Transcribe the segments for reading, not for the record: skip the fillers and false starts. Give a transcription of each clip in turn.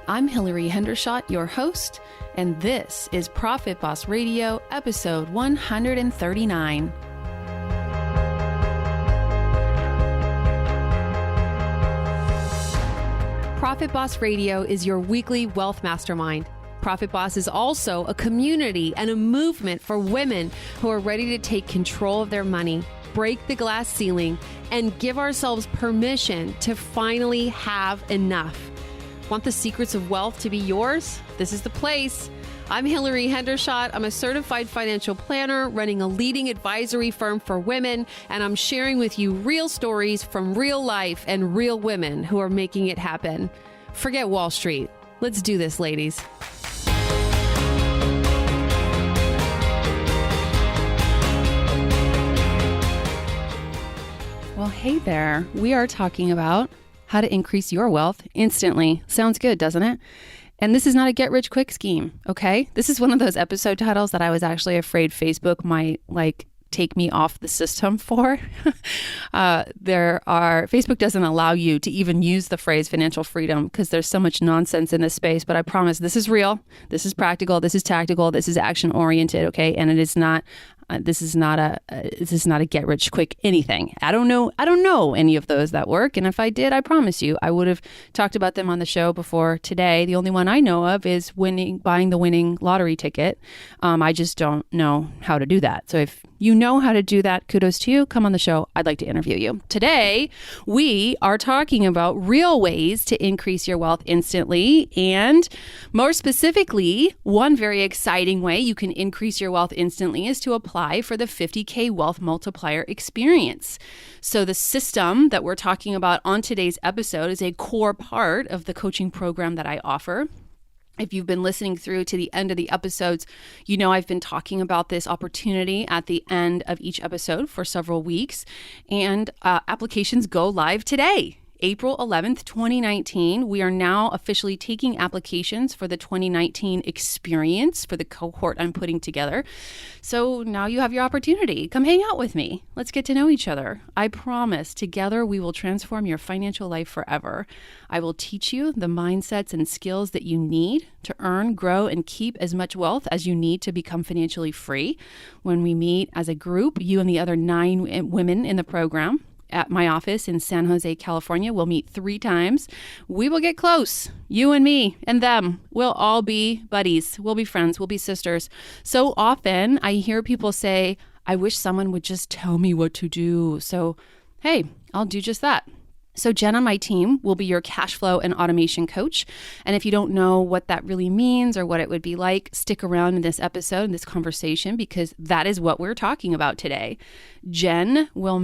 I'm Hillary Hendershot, your host, and this is Profit Boss Radio, episode 139. Profit Boss Radio is your weekly wealth mastermind. Profit Boss is also a community and a movement for women who are ready to take control of their money, break the glass ceiling, and give ourselves permission to finally have enough. Want the secrets of wealth to be yours? This is the place. I'm Hillary Hendershot. I'm a certified financial planner running a leading advisory firm for women, and I'm sharing with you real stories from real life and real women who are making it happen. Forget Wall Street. Let's do this, ladies. Well, hey there. We are talking about how to increase your wealth instantly. Sounds good, doesn't it? And this is not a get-rich-quick scheme, okay? This is one of those episode titles that I was actually afraid Facebook might, take me off the system for. Facebook doesn't allow you to even use the phrase financial freedom because there's so much nonsense in this space, but I promise this is real, this is practical, this is tactical, this is action-oriented, okay? And it is not... This is not a get rich quick anything. I don't know any of those that work. And if I did, I promise you, I would have talked about them on the show before today. The only one I know of is buying the winning lottery ticket. I just don't know how to do that. So if you know how to do that, kudos to you. Come on the show. I'd like to interview you. Today, we are talking about real ways to increase your wealth instantly. And more specifically, one very exciting way you can increase your wealth instantly is to apply for the 50K Wealth Multiplier Experience. So the system that we're talking about on today's episode is a core part of the coaching program that I offer. If you've been listening through to the end of the episodes, you know I've been talking about this opportunity at the end of each episode for several weeks, and applications go live today. April 11th, 2019, we are now officially taking applications for the 2019 experience for the cohort I'm putting together. So now you have your opportunity. Come hang out with me. Let's get to know each other. I promise together we will transform your financial life forever. I will teach you the mindsets and skills that you need to earn, grow, and keep as much wealth as you need to become financially free. When we meet as a group, you and the other 9 women in the program, at my office in San Jose, California. We'll meet 3 times. We will get close. You and me and them. We'll all be buddies. We'll be friends. We'll be sisters. So often I hear people say, I wish someone would just tell me what to do. So, hey, I'll do just that. So Jen on my team will be your cash flow and automation coach. And if you don't know what that really means or what it would be like, stick around in this episode, in this conversation, because that is what we're talking about today. Jen will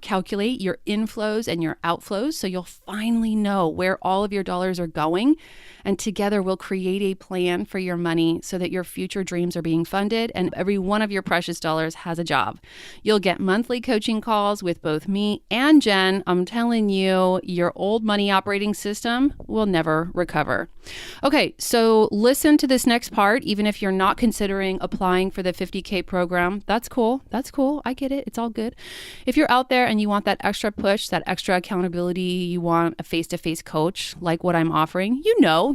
calculate your inflows and your outflows so you'll finally know where all of your dollars are going. And together we'll create a plan for your money so that your future dreams are being funded and every one of your precious dollars has a job. You'll get monthly coaching calls with both me and Jen. I'm telling you, your old money operating system will never recover. Okay, so listen to this next part. Even if you're not considering applying for the 50K program, that's cool. That's cool. I get it. It's all good. If you're out there and you want that extra push, that extra accountability, you want a face-to-face coach like what I'm offering, you know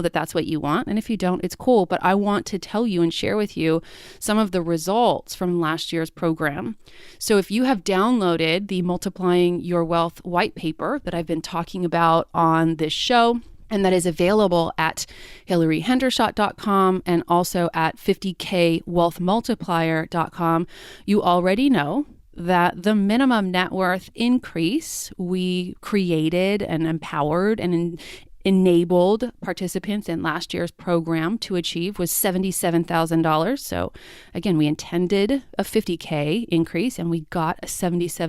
that that's what you want. And if you don't, it's cool. But I want to tell you and share with you some of the results from last year's program. So if you have downloaded the Multiplying Your Wealth white paper that I've been talking about on this show, and that is available at hillaryhendershot.com and also at 50kwealthmultiplier.com, you already know that the minimum net worth increase we created and empowered and enabled participants in last year's program to achieve was $77,000. So again, we intended a 50K increase and we got a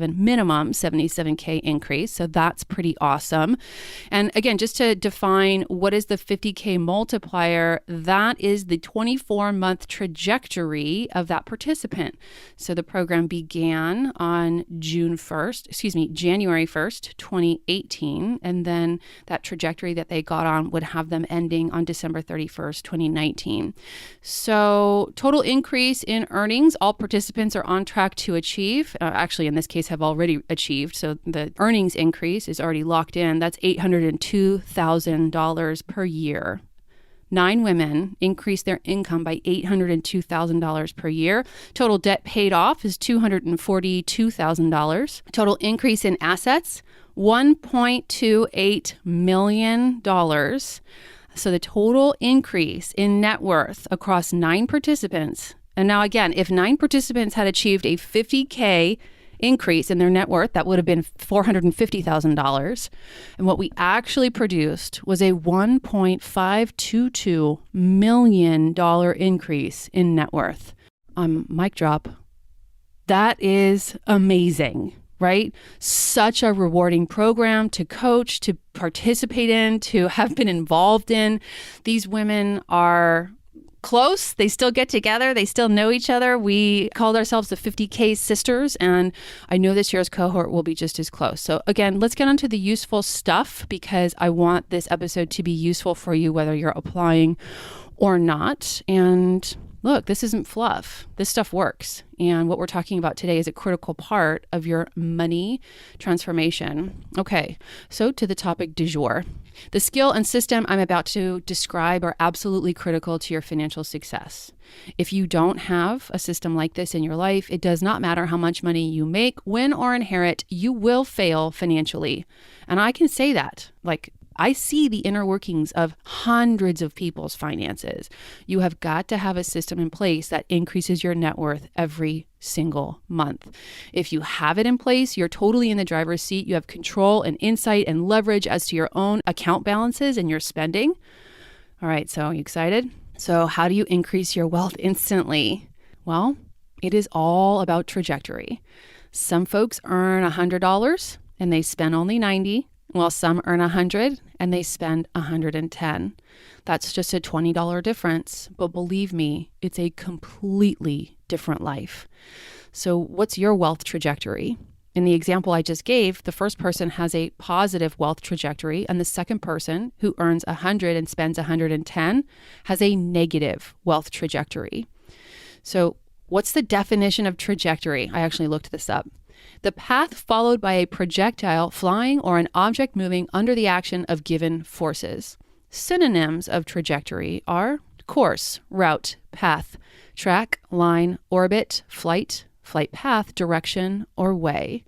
minimum 77K increase. So that's pretty awesome. And again, just to define what is the 50K multiplier, that is the 24-month trajectory of that participant. So the program began on January 1st, 2018. And then that trajectory that they got on would have them ending on December 31st, 2019. So total increase in earnings, all participants are on track to achieve. Actually, in this case, have already achieved. So the earnings increase is already locked in. That's $802,000 per year. 9 women increased their income by $802,000 per year. Total debt paid off is $242,000. Total increase in assets, $1.28 million. So the total increase in net worth across 9 participants. And now again, if 9 participants had achieved a $50K increase in their net worth, that would have been $450,000. And what we actually produced was a $1.522 million increase in net worth. Mic drop. That is amazing, right? Such a rewarding program to coach, to participate in, to have been involved in. These women are close. They still get together. They still know each other. We called ourselves the 50K Sisters, and I know this year's cohort will be just as close. So again, let's get onto the useful stuff, because I want this episode to be useful for you, whether you're applying or not. And look, this isn't fluff. This stuff works. And what we're talking about today is a critical part of your money transformation. Okay, so to the topic du jour. The skill and system I'm about to describe are absolutely critical to your financial success. If you don't have a system like this in your life, it does not matter how much money you make, win, or inherit, you will fail financially. And I can say that, I see the inner workings of hundreds of people's finances. You have got to have a system in place that increases your net worth every single month. If you have it in place, you're totally in the driver's seat. You have control and insight and leverage as to your own account balances and your spending. All right, so are you excited? So how do you increase your wealth instantly? Well, it is all about trajectory. Some folks earn $100 and they spend only $90. While some earn $100 and they spend $110. That's just a $20 difference. But believe me, it's a completely different life. So what's your wealth trajectory? In the example I just gave, the first person has a positive wealth trajectory, and the second person, who earns $100 and spends $110, has a negative wealth trajectory. So what's the definition of trajectory? I actually looked this up. The path followed by a projectile flying or an object moving under the action of given forces. Synonyms of trajectory are course, route, path, track, line, orbit, flight, flight path, direction, or way.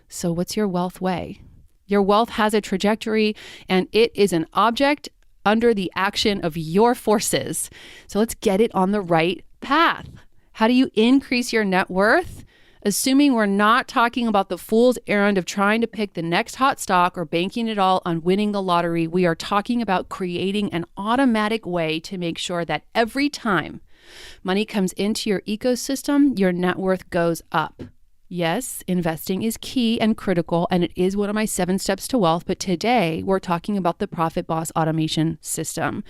So what's your wealth way? Your wealth has a trajectory, and it is an object under the action of your forces. So let's get it on the right path. How do you increase your net worth? Assuming we're not talking about the fool's errand of trying to pick the next hot stock or banking it all on winning the lottery, we are talking about creating an automatic way to make sure that every time money comes into your ecosystem, your net worth goes up. Yes, investing is key and critical, and it is one of my 7 steps to wealth. But today we're talking about the Profit Boss automation system.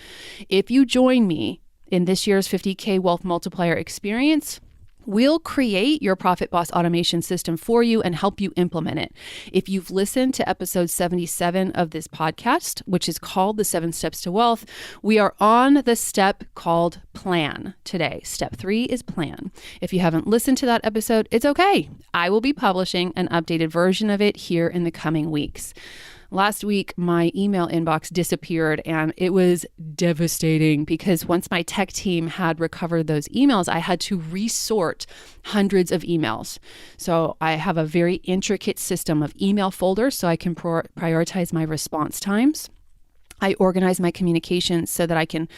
If you join me in this year's 50K Wealth Multiplier Experience, we'll create your Profit Boss automation system for you and help you implement it. If you've listened to episode 77 of this podcast, which is called The 7 Steps to Wealth, we are on the step called plan today. Step 3 is plan. If you haven't listened to that episode, it's okay. I will be publishing an updated version of it here in the coming weeks. Last week, my email inbox disappeared, and it was devastating because once my tech team had recovered those emails, I had to resort hundreds of emails. So I have a very intricate system of email folders so I can prioritize my response times. I organize my communications so that I can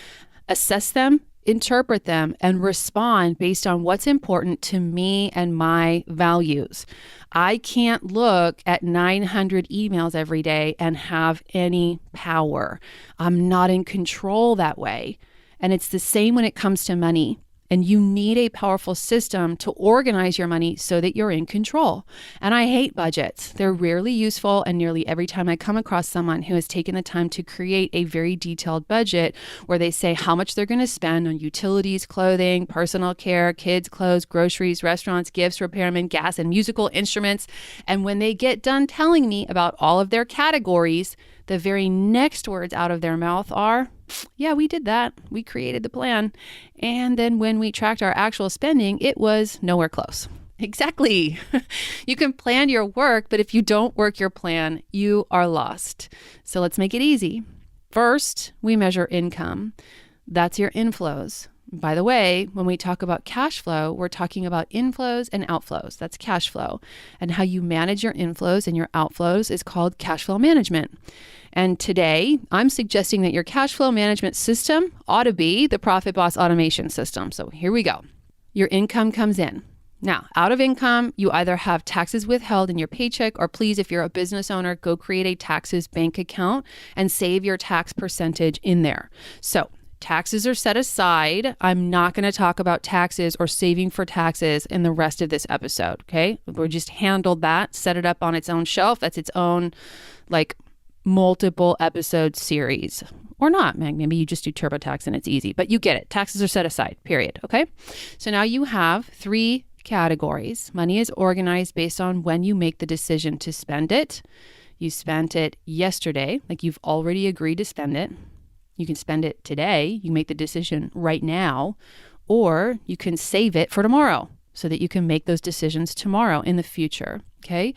assess them, interpret them, and respond based on what's important to me and my values. I can't look at 900 emails every day and have any power. I'm not in control that way. And it's the same when it comes to money. And you need a powerful system to organize your money so that you're in control. And I hate budgets. They're rarely useful. And nearly every time I come across someone who has taken the time to create a very detailed budget where they say how much they're going to spend on utilities, clothing, personal care, kids' clothes, groceries, restaurants, gifts, repairmen, gas, and musical instruments. And when they get done telling me about all of their categories, the very next words out of their mouth are, yeah, we did that. We created the plan. And then when we tracked our actual spending, it was nowhere close. Exactly. You can plan your work, but if you don't work your plan, you are lost. So let's make it easy. First, we measure income. That's your inflows. By the way, when we talk about cash flow, we're talking about inflows and outflows. That's cash flow. And how you manage your inflows and your outflows is called cash flow management. And today, I'm suggesting that your cash flow management system ought to be the Profit Boss automation system. So here we go. Your income comes in. Now, out of income, you either have taxes withheld in your paycheck, or please, if you're a business owner, go create a taxes bank account and save your tax percentage in there. So taxes are set aside. I'm not going to talk about taxes or saving for taxes in the rest of this episode, okay? We just handled that, set it up on its own shelf. That's its own, multiple episode series. Or not, maybe you just do TurboTax and it's easy, but you get it. Taxes are set aside, period, okay? So now you have 3 categories. Money is organized based on when you make the decision to spend it. You spent it yesterday, you've already agreed to spend it. You can spend it today. You make the decision right now, or you can save it for tomorrow so that you can make those decisions tomorrow in the future. Okay.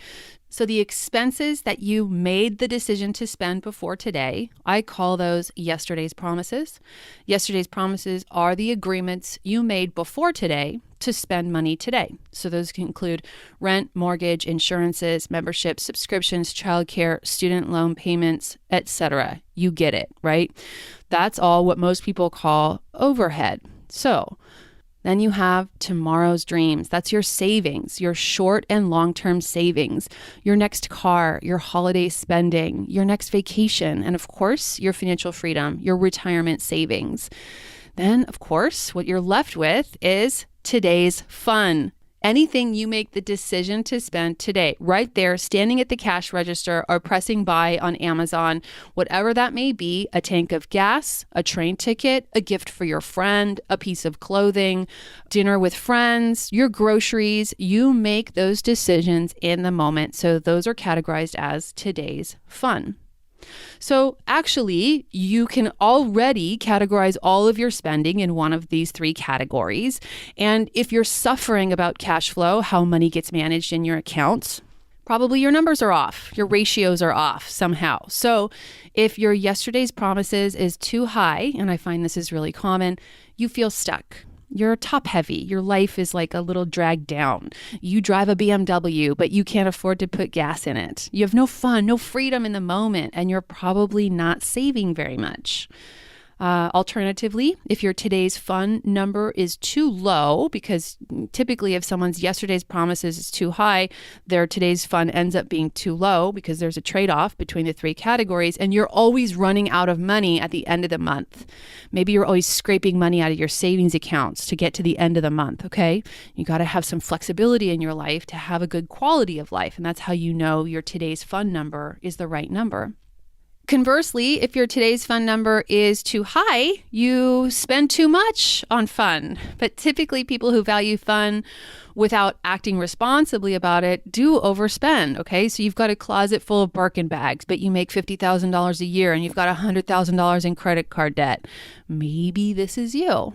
So the expenses that you made the decision to spend before today, I call those yesterday's promises. Yesterday's promises are the agreements you made before today to spend money today. So those can include rent, mortgage, insurances, memberships, subscriptions, childcare, student loan payments, etc. You get it, right? That's all what most people call overhead. So then you have tomorrow's dreams. That's your savings, your short and long-term savings, your next car, your holiday spending, your next vacation, and of course, your financial freedom, your retirement savings. Then, of course, what you're left with is today's fun. Anything you make the decision to spend today, right there, standing at the cash register or pressing buy on Amazon, whatever that may be, a tank of gas, a train ticket, a gift for your friend, a piece of clothing, dinner with friends, your groceries, you make those decisions in the moment. So those are categorized as today's fun. So actually, you can already categorize all of your spending in one of these 3 categories. And if you're suffering about cash flow, how money gets managed in your accounts, probably your numbers are off. Your ratios are off somehow. So if your yesterday's promises is too high, and I find this is really common, you feel stuck. You're top heavy. Your life is like a little dragged down. You drive a BMW, but you can't afford to put gas in it. You have no fun, no freedom in the moment, and you're probably not saving very much. Alternatively, if your today's fun number is too low, because typically if someone's yesterday's promises is too high, their today's fun ends up being too low because there's a trade-off between the 3 categories, and you're always running out of money at the end of the month. Maybe you're always scraping money out of your savings accounts to get to the end of the month, okay? You got to have some flexibility in your life to have a good quality of life, and that's how you know your today's fun number is the right number. Conversely, if your today's fun number is too high, you spend too much on fun. But typically people who value fun without acting responsibly about it do overspend, okay? So you've got a closet full of Birkin bags, but you make $50,000 a year and you've got $100,000 in credit card debt. Maybe this is you.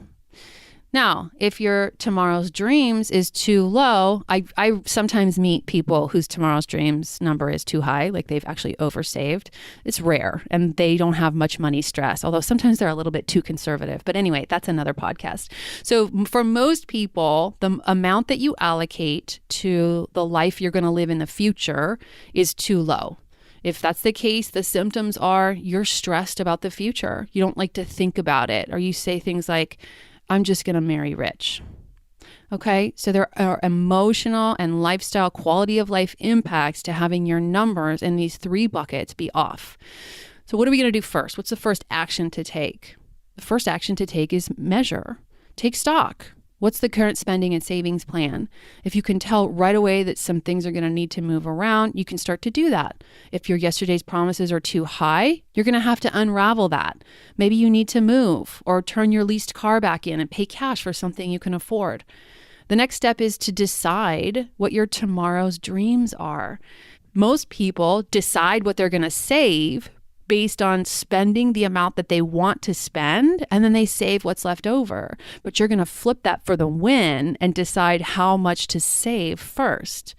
Now, if your tomorrow's dreams is too low, I sometimes meet people whose tomorrow's dreams number is too high, like they've actually oversaved. It's rare and they don't have much money stress, although sometimes they're a little bit too conservative. But anyway, that's another podcast. So for most people, the amount that you allocate to the life you're going to live in the future is too low. If that's the case, the symptoms are you're stressed about the future. You don't like to think about it, or you say things like, I'm just going to marry rich. Okay, so there are emotional and lifestyle quality of life impacts to having your numbers in these 3 buckets be off. So what are we going to do first? What's the first action to take? The first action to take is measure. Take stock. What's the current spending and savings plan? If you can tell right away that some things are going to need to move around, you can start to do that. If your yesterday's promises are too high, you're going to have to unravel that. Maybe you need to move or turn your leased car back in and pay cash for something you can afford. The next step is to decide what your tomorrow's dreams are. Most people decide what they're going to save based on spending the amount that they want to spend, and then they save what's left over. But you're going to flip that for the win and decide how much to save first.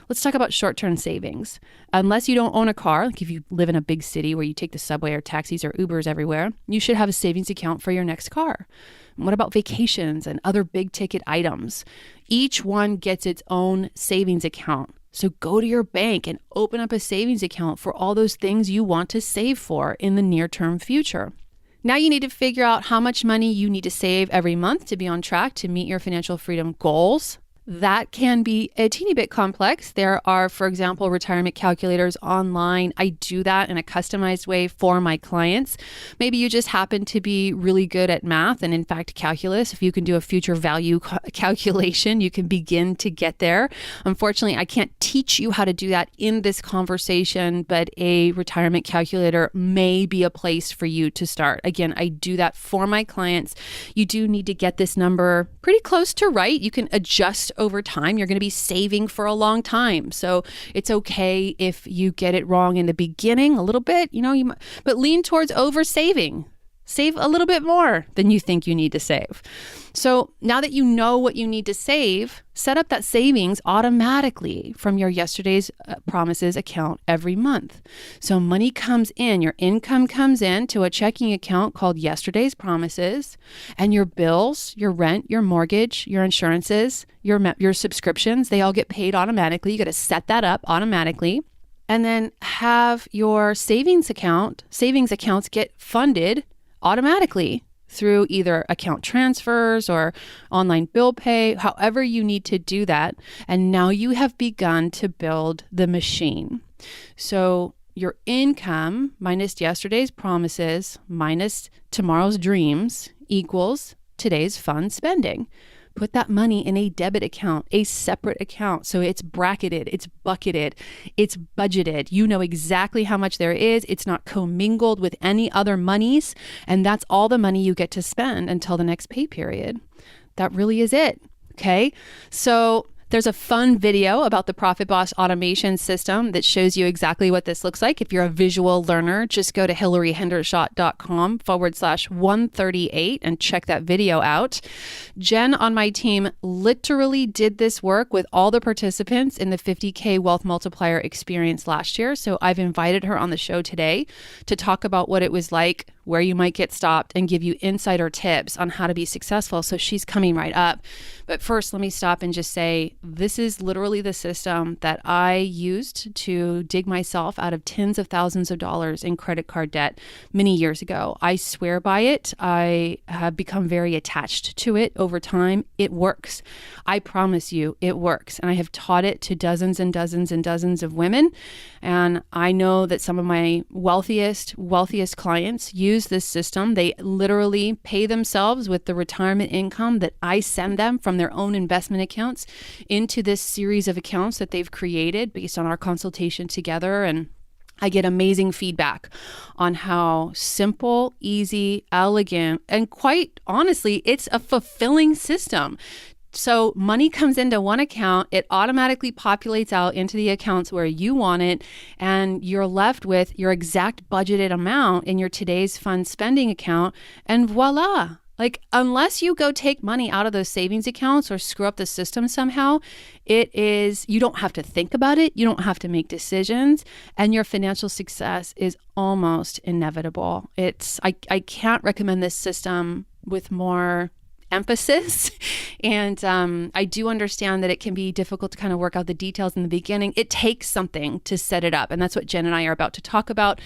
Let's talk about short-term savings. Unless you don't own a car, like if you live in a big city where you take the subway or taxis or Ubers everywhere, you should have a savings account for your next car. What about vacations and other big ticket items? Each one gets its own savings account. So go to your bank and open up a savings account for all those things you want to save for in the near-term future. Now you need to figure out how much money you need to save every month to be on track to meet your financial freedom goals. That can be a teeny bit complex. There are, for example, retirement calculators online. I do that in a customized way for my clients. Maybe you just happen to be really good at math and, in fact, calculus. If you can do a future value calculation, you can begin to get there. Unfortunately, I can't teach you how to do that in this conversation, but a retirement calculator may be a place for you to start. Again, I do that for my clients. You do need to get this number pretty close to right. You can adjust over time. You're going to be saving for a long time. So it's okay if you get it wrong in the beginning a little bit, but lean towards over saving. Save a little bit more than you think you need to save. So now that you know what you need to save, set up that savings automatically from your yesterday's promises account every month. So money comes in, your income comes in to a checking account called yesterday's promises, and your bills, your rent, your mortgage, your insurances, your subscriptions, they all get paid automatically. You got to set that up automatically. And then have your savings accounts get funded automatically through either account transfers or online bill pay, however you need to do that. And now you have begun to build the machine. So your income minus yesterday's promises minus tomorrow's dreams equals today's fun spending. Put that money in a debit account, a separate account. So it's bracketed, it's bucketed, it's budgeted. You know exactly how much there is. It's not commingled with any other monies. And that's all the money you get to spend until the next pay period. That really is it. Okay. So there's a fun video about the Profit Boss automation system that shows you exactly what this looks like. If you're a visual learner, just go to hillaryhendershot.com/138 and check that video out. Jen on my team literally did this work with all the participants in the 50K Wealth Multiplier Experience last year. So I've invited her on the show today to talk about what it was like, where you might get stopped, and give you insider tips on how to be successful. So she's coming right up. But first, let me stop and just say, this is literally the system that I used to dig myself out of tens of thousands of dollars in credit card debt many years ago. I swear by it. I have become very attached to it over time. It works. I promise you, it works. And I have taught it to dozens and dozens and dozens of women. And I know that some of my wealthiest clients use this system. They literally pay themselves with the retirement income that I send them from their own investment accounts into this series of accounts that they've created based on our consultation together. And I get amazing feedback on how simple, easy, elegant, and quite honestly, it's a fulfilling system. So money comes into one account, it automatically populates out into the accounts where you want it, and you're left with your exact budgeted amount in your today's fun spending account, and voila. Like, unless you go take money out of those savings accounts or screw up the system somehow, you don't have to think about it. You don't have to make decisions, and your financial success is almost inevitable. I can't recommend this system with more emphasis. And I do understand that it can be difficult to kind of work out the details in the beginning. It takes something to set it up. And that's what Jen and I are about to talk about.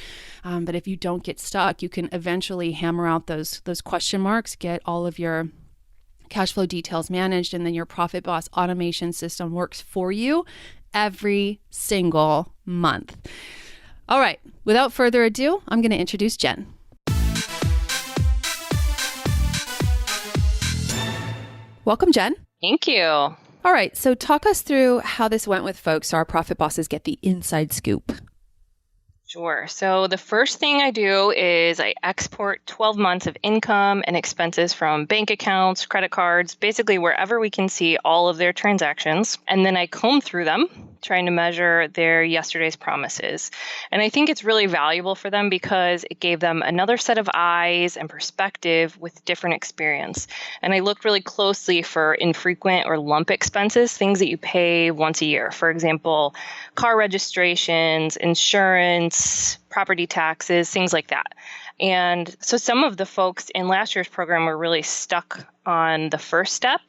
But if you don't get stuck, you can eventually hammer out those question marks, get all of your cash flow details managed, and then your Profit Boss automation system works for you every single month. All right, without further ado, I'm going to introduce Jen. Welcome, Jen. Thank you. All right. So talk us through how this went with folks so our profit bosses get the inside scoop. Sure. So the first thing I do is I export 12 months of income and expenses from bank accounts, credit cards, basically wherever we can see all of their transactions. And then I comb through them, trying to measure their yesterday's promises. And I think it's really valuable for them because it gave them another set of eyes and perspective with different experience. And I looked really closely for infrequent or lump expenses, things that you pay once a year. For example, car registrations, insurance, property taxes, things like that. And so some of the folks in last year's program were really stuck on the first step,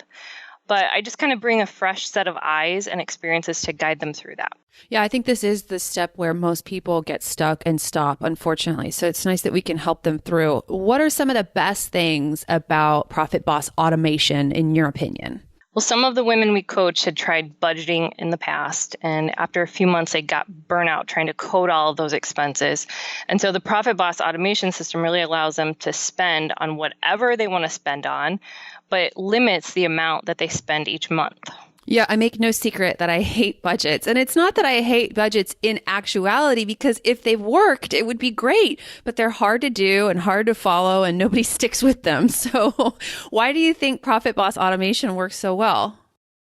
but I just kind of bring a fresh set of eyes and experiences to guide them through that. Yeah, I think this is the step where most people get stuck and stop, unfortunately. So it's nice that we can help them through. What are some of the best things about Profit Boss automation, in your opinion? Well, some of the women we coached had tried budgeting in the past, and after a few months, they got burnout trying to code all of those expenses. And so the Profit Boss automation system really allows them to spend on whatever they want to spend on, but it limits the amount that they spend each month. Yeah, I make no secret that I hate budgets. And it's not that I hate budgets in actuality, because if they worked, it would be great. But they're hard to do and hard to follow, and nobody sticks with them. So why do you think Profit Boss automation works so well?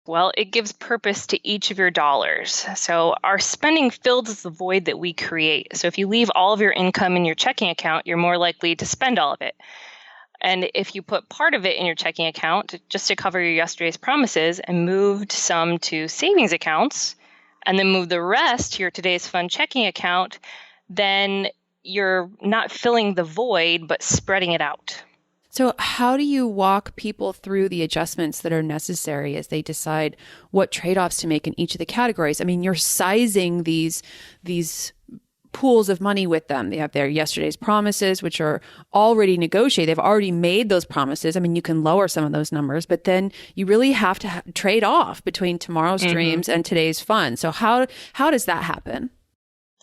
Well, it gives purpose to each of your dollars. So our spending fills the void that we create. So if you leave all of your income in your checking account, you're more likely to spend all of it. And if you put part of it in your checking account just to cover your yesterday's promises and moved some to savings accounts and then move the rest to your today's fund checking account, then you're not filling the void, but spreading it out. So how do you walk people through the adjustments that are necessary as they decide what trade-offs to make in each of the categories? I mean, you're sizing these pools of money with them. They have their yesterday's promises, which are already negotiated. They've already made those promises. I mean, you can lower some of those numbers, but then you really have to trade off between tomorrow's dreams and today's fun. So how does that happen?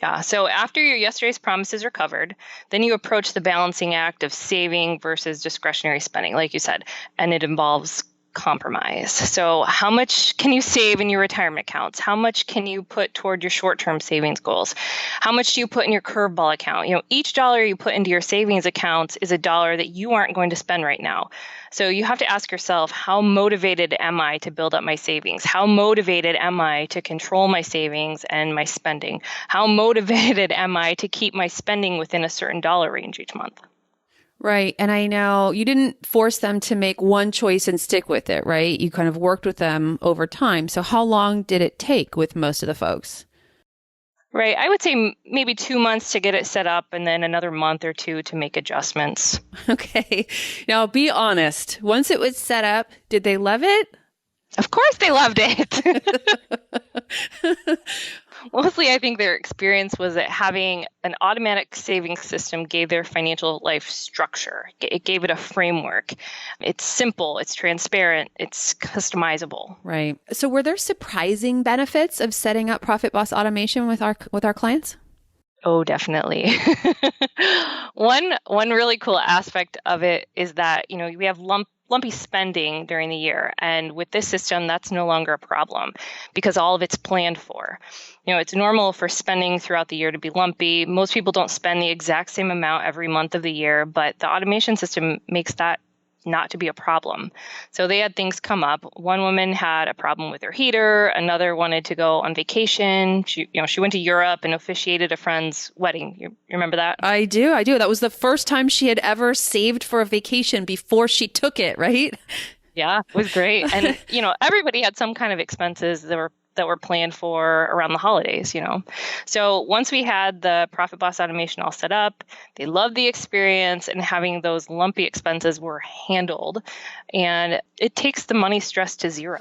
Yeah. So after your yesterday's promises are covered, then you approach the balancing act of saving versus discretionary spending, like you said, and it involves compromise. So how much can you save in your retirement accounts? How much can you put toward your short-term savings goals? How much do you put in your curveball account? Each dollar you put into your savings accounts is a dollar that you aren't going to spend right now. So you have to ask yourself, how motivated am I to build up my savings? How motivated am I to control my savings and my spending? How motivated am I to keep my spending within a certain dollar range each month? Right. And I know you didn't force them to make one choice and stick with it, right? You kind of worked with them over time. So how long did it take with most of the folks? Right. I would say maybe 2 months to get it set up and then another month or two to make adjustments. Okay. Now be honest. Once it was set up, did they love it? Of course they loved it. Mostly, I think their experience was that having an automatic savings system gave their financial life structure. It gave it a framework. It's simple, it's transparent, it's customizable. Right. So were there surprising benefits of setting up Profit Boss automation with our clients? Oh, definitely. One really cool aspect of it is that, we have lumpy spending during the year. And with this system, that's no longer a problem because all of it's planned for. It's normal for spending throughout the year to be lumpy. Most people don't spend the exact same amount every month of the year, but the automation system makes that not to be a problem. So they had things come up. One woman had a problem with her heater. Another wanted to go on vacation. She went to Europe and officiated a friend's wedding. You remember that? I do. That was the first time she had ever saved for a vacation before she took it, right? Yeah, it was great. And, everybody had some kind of expenses that were planned for around the holidays, So once we had the Profit Boss automation all set up, they loved the experience and having those lumpy expenses were handled. And it takes the money stress to zero.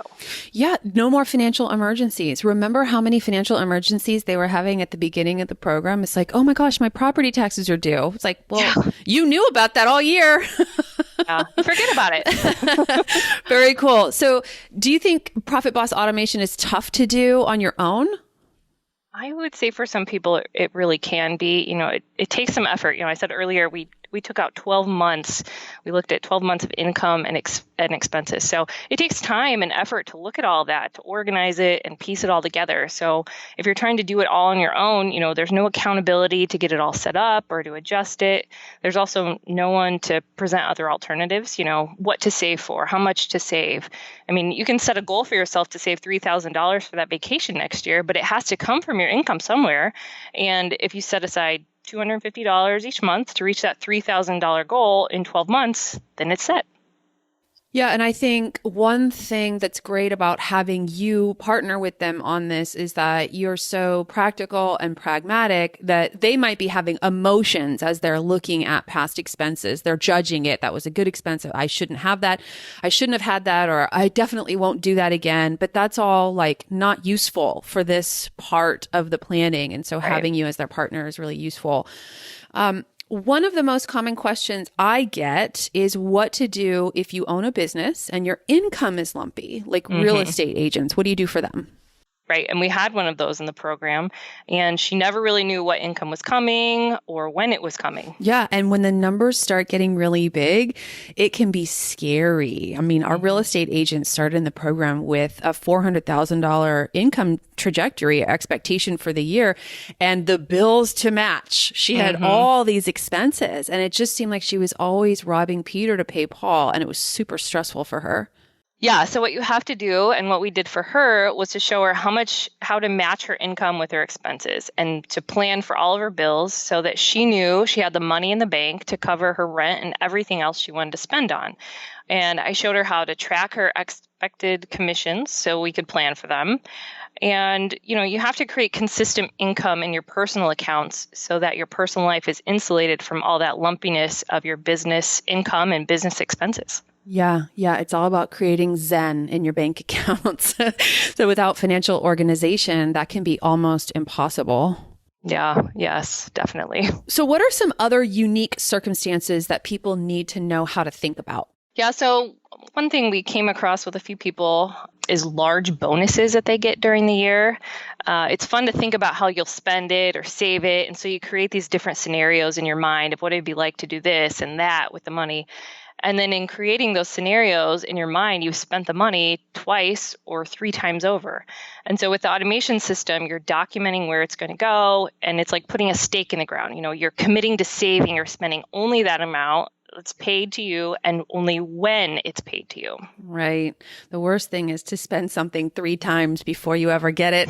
Yeah, no more financial emergencies. Remember how many financial emergencies they were having at the beginning of the program? It's like, oh my gosh, my property taxes are due. It's like, well, You knew about that all year. Yeah, forget about it. Very cool. So do you think Profit Boss automation is tough to do on your own? I would say for some people, it really can be. It takes some effort. I said earlier, we we took out 12 months. We looked at 12 months of income and expenses. So it takes time and effort to look at all that, to organize it and piece it all together. So if you're trying to do it all on your own, there's no accountability to get it all set up or to adjust it. There's also no one to present other alternatives, what to save for, how much to save. I mean, you can set a goal for yourself to save $3,000 for that vacation next year, but it has to come from your income somewhere. And if you set aside $250 each month to reach that $3,000 goal in 12 months, then it's set. Yeah. And I think one thing that's great about having you partner with them on this is that you're so practical and pragmatic that they might be having emotions as they're looking at past expenses. They're judging it. That was a good expense. I shouldn't have that. I shouldn't have had that, or I definitely won't do that again. But that's all like not useful for this part of the planning. And so having you as their partner is really useful. One of the most common questions I get is what to do if you own a business and your income is lumpy, like real estate agents. What do you do for them? Right. And we had one of those in the program, and she never really knew what income was coming or when it was coming. Yeah. And when the numbers start getting really big, it can be scary. I mean, our real estate agent started in the program with a $400,000 income trajectory expectation for the year and the bills to match. She had all these expenses, and it just seemed like she was always robbing Peter to pay Paul. And it was super stressful for her. Yeah. So what you have to do, and what we did for her, was to show her how to match her income with her expenses and to plan for all of her bills so that she knew she had the money in the bank to cover her rent and everything else she wanted to spend on. And I showed her how to track her expected commissions so we could plan for them. And, you have to create consistent income in your personal accounts so that your personal life is insulated from all that lumpiness of your business income and business expenses. Yeah. It's all about creating Zen in your bank accounts. So without financial organization, that can be almost impossible. Yeah. Yes, definitely. So what are some other unique circumstances that people need to know how to think about? Yeah. So one thing we came across with a few people is large bonuses that they get during the year. It's fun to think about how you'll spend it or save it. And so you create these different scenarios in your mind of what it'd be like to do this and that with the money. And then in creating those scenarios in your mind, you've spent the money twice or 3 times over. And so with the automation system, you're documenting where it's going to go. And it's like putting a stake in the ground. You're committing to saving or spending only that amount that's paid to you and only when it's paid to you. Right. The worst thing is to spend something 3 times before you ever get it.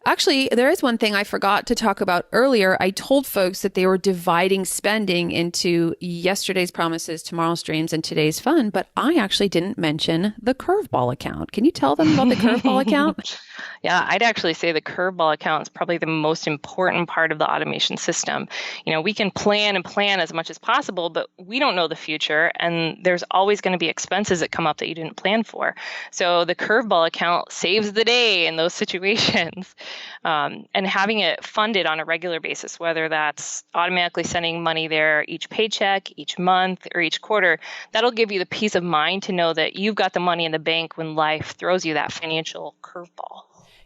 Actually, there is one thing I forgot to talk about earlier. I told folks that they were dividing spending into yesterday's promises, tomorrow's dreams, and today's fun, but I actually didn't mention the curveball account. Can you tell them about the curveball account? Yeah, I'd actually say the curveball account is probably the most important part of the automation system. We can plan as much as possible, but we don't know the future. And there's always going to be expenses that come up that you didn't plan for. So the curveball account saves the day in those situations. And having it funded on a regular basis, whether that's automatically sending money there each paycheck, each month, or each quarter, that'll give you the peace of mind to know that you've got the money in the bank when life throws you that financial curveball.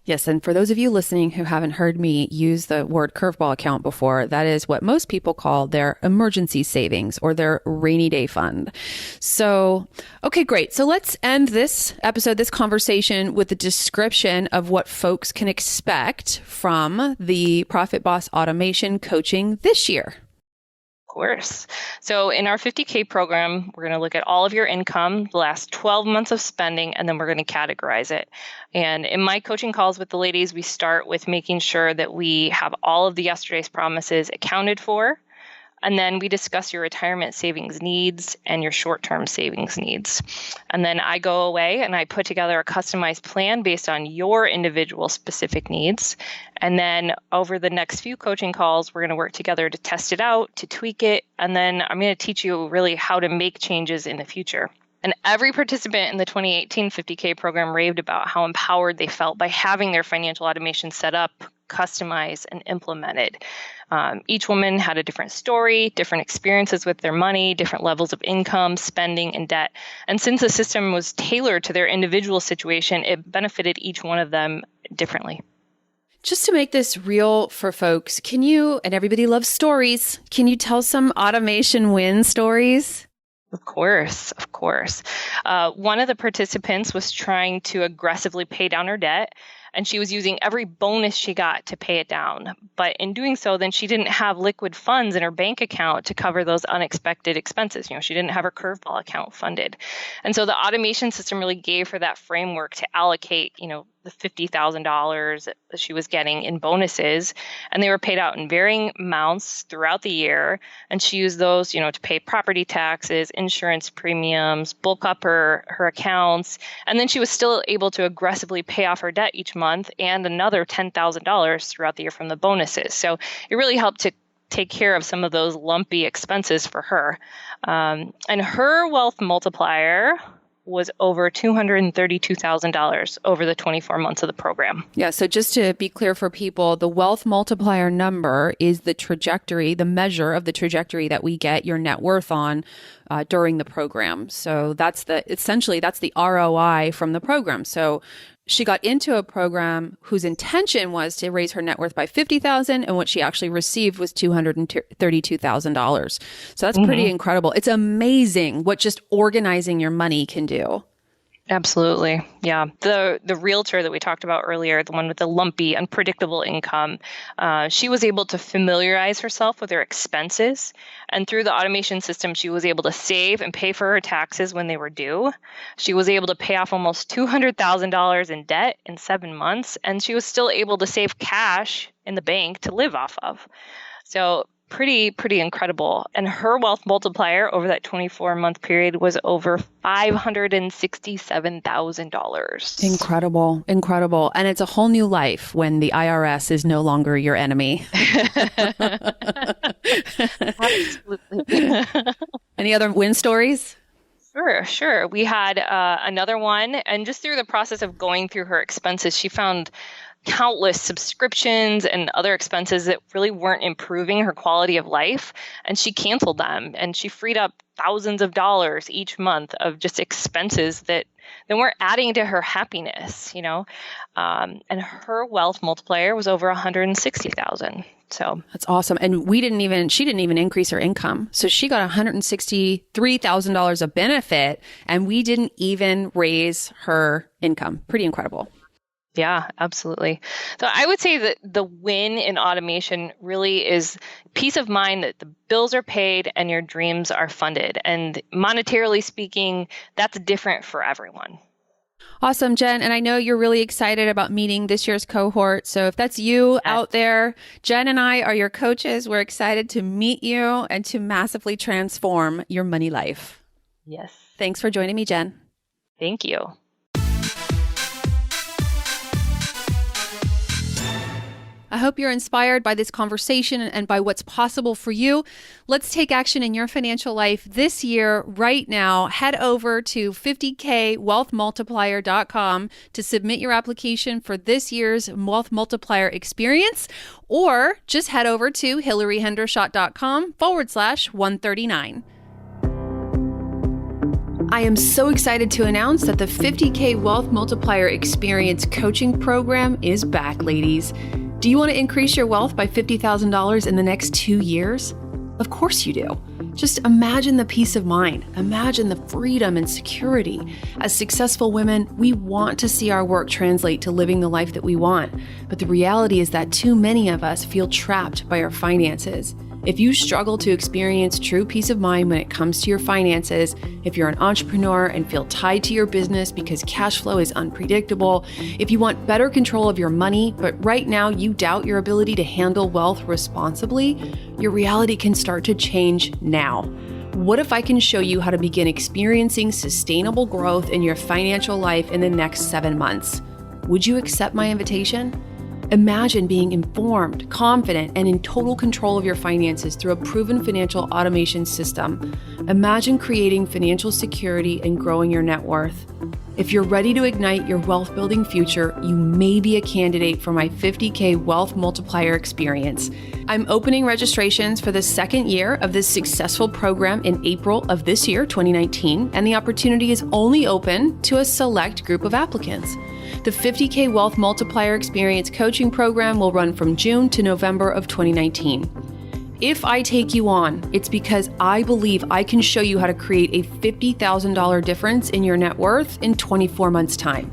Yes. And for those of you listening who haven't heard me use the word curveball account before, that is what most people call their emergency savings or their rainy day fund. So, okay, great. So let's end this episode, this conversation with a description of what folks can expect from the Profit Boss Automation coaching this year. Course. So in our 50K program, we're going to look at all of your income, the last 12 months of spending, and then we're going to categorize it. And in my coaching calls with the ladies, we start with making sure that we have all of the yesterday's promises accounted for. And then we discuss your retirement savings needs and your short-term savings needs. And then I go away and I put together a customized plan based on your individual specific needs. And then over the next few coaching calls, we're going to work together to test it out, to tweak it. And then I'm going to teach you really how to make changes in the future. And every participant in the 2018 50K program raved about how empowered they felt by having their financial automation set up, customized, and implemented. Each woman had a different story, different experiences with their money, different levels of income, spending, and debt. And since the system was tailored to their individual situation, it benefited each one of them differently. Just to make this real for folks, can you, and everybody loves stories, can you tell some automation win stories? Of course, of course. One of the participants was trying to aggressively pay down her debt, and she was using every bonus she got to pay it down. But in doing so, then she didn't have liquid funds in her bank account to cover those unexpected expenses. She didn't have her curveball account funded. And so the automation system really gave her that framework to allocate, the $50,000 that she was getting in bonuses, and they were paid out in varying amounts throughout the year. And she used those, to pay property taxes, insurance premiums, bulk up her accounts. And then she was still able to aggressively pay off her debt each month and another $10,000 throughout the year from the bonuses. So it really helped to take care of some of those lumpy expenses for her. And her wealth multiplier was over $232,000 over the 24 months of the program. Yeah. So just to be clear for people, the wealth multiplier number is the trajectory, the measure of the trajectory that we get your net worth on during the program. So that's essentially the ROI from the program. So she got into a program whose intention was to raise her net worth by $50,000, and what she actually received was $232,000. So that's pretty incredible. It's amazing what just organizing your money can do. Absolutely. Yeah. The realtor that we talked about earlier, the one with the lumpy, unpredictable income, she was able to familiarize herself with her expenses. And through the automation system, she was able to save and pay for her taxes when they were due. She was able to pay off almost $200,000 in debt in 7 months, and she was still able to save cash in the bank to live off of. So pretty incredible. And her wealth multiplier over that 24-month period was over $567,000. Incredible. And it's a whole new life when the IRS is no longer your enemy. Absolutely. Any other win stories? Sure. We had another one. And just through the process of going through her expenses, she found countless subscriptions and other expenses that really weren't improving her quality of life. And she canceled them, and she freed up thousands of dollars each month of just expenses that weren't adding to her happiness, and her wealth multiplier was over $160,000. So that's awesome. And she didn't even increase her income. So she got $163,000 of benefit, and we didn't even raise her income. Pretty incredible. Yeah, absolutely. So I would say that the win in automation really is peace of mind that the bills are paid and your dreams are funded. And monetarily speaking, that's different for everyone. Awesome, Jen. And I know you're really excited about meeting this year's cohort. So if that's you out there, Jen and I are your coaches. We're excited to meet you and to massively transform your money life. Yes. Thanks for joining me, Jen. Thank you. I hope you're inspired by this conversation and by what's possible for you. Let's take action in your financial life this year, right now. Head over to 50kwealthmultiplier.com to submit your application for this year's Wealth Multiplier Experience, or just head over to hillaryhendershot.com/139. I am so excited to announce that the 50K Wealth Multiplier Experience coaching program is back, ladies. Do you want to increase your wealth by $50,000 in the next 2 years? Of course you do. Just imagine the peace of mind. Imagine the freedom and security. As successful women, we want to see our work translate to living the life that we want. But the reality is that too many of us feel trapped by our finances. If you struggle to experience true peace of mind when it comes to your finances, if you're an entrepreneur and feel tied to your business because cash flow is unpredictable, if you want better control of your money, but right now you doubt your ability to handle wealth responsibly, your reality can start to change now. What if I can show you how to begin experiencing sustainable growth in your financial life in the next 7 months? Would you accept my invitation? Imagine being informed, confident, and in total control of your finances through a proven financial automation system. Imagine creating financial security and growing your net worth. If you're ready to ignite your wealth building future, you may be a candidate for my 50K Wealth Multiplier Experience. I'm opening registrations for the second year of this successful program in April of this year, 2019, and the opportunity is only open to a select group of applicants. The 50K Wealth Multiplier Experience coaching program will run from June to November of 2019. If I take you on, it's because I believe I can show you how to create a $50,000 difference in your net worth in 24 months' time.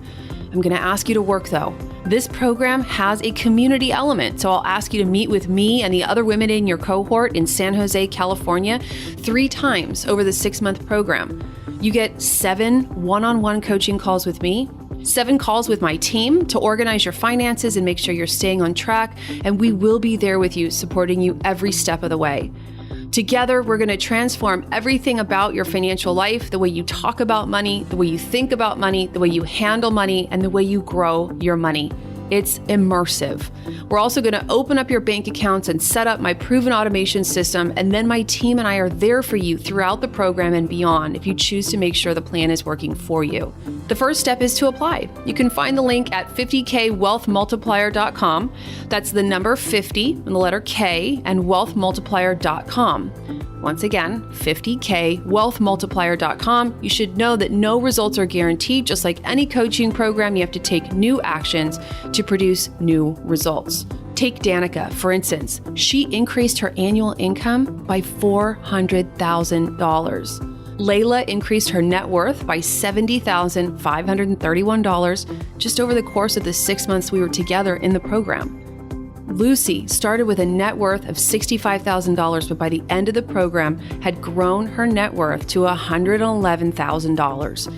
I'm going to ask you to work though. This program has a community element, so I'll ask you to meet with me and the other women in your cohort in San Jose, California, 3 times over the 6-month program. You get 7 one-on-one coaching calls with me, 7 calls with my team to organize your finances and make sure you're staying on track, and we will be there with you, supporting you every step of the way. Together, we're going to transform everything about your financial life, the way you talk about money, the way you think about money, the way you handle money, and the way you grow your money. It's immersive. We're also going to open up your bank accounts and set up my proven automation system, and then my team and I are there for you throughout the program and beyond if you choose to make sure the plan is working for you. The first step is to apply. You can find the link at 50kwealthmultiplier.com. That's the number 50 and the letter K and wealthmultiplier.com. Once again, 50kwealthmultiplier.com. You should know that no results are guaranteed. Just like any coaching program, you have to take new actions to produce new results. Take Danica, for instance. She increased her annual income by $400,000. Layla increased her net worth by $70,531 just over the course of the 6 months we were together in the program. Lucy started with a net worth of $65,000, but by the end of the program had grown her net worth to $111,000.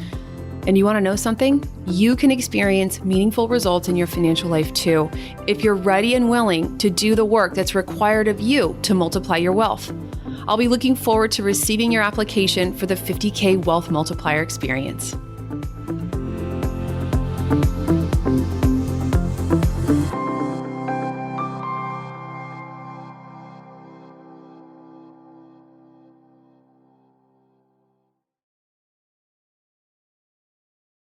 And you want to know something? You can experience meaningful results in your financial life too, if you're ready and willing to do the work that's required of you to multiply your wealth. I'll be looking forward to receiving your application for the 50K Wealth Multiplier Experience.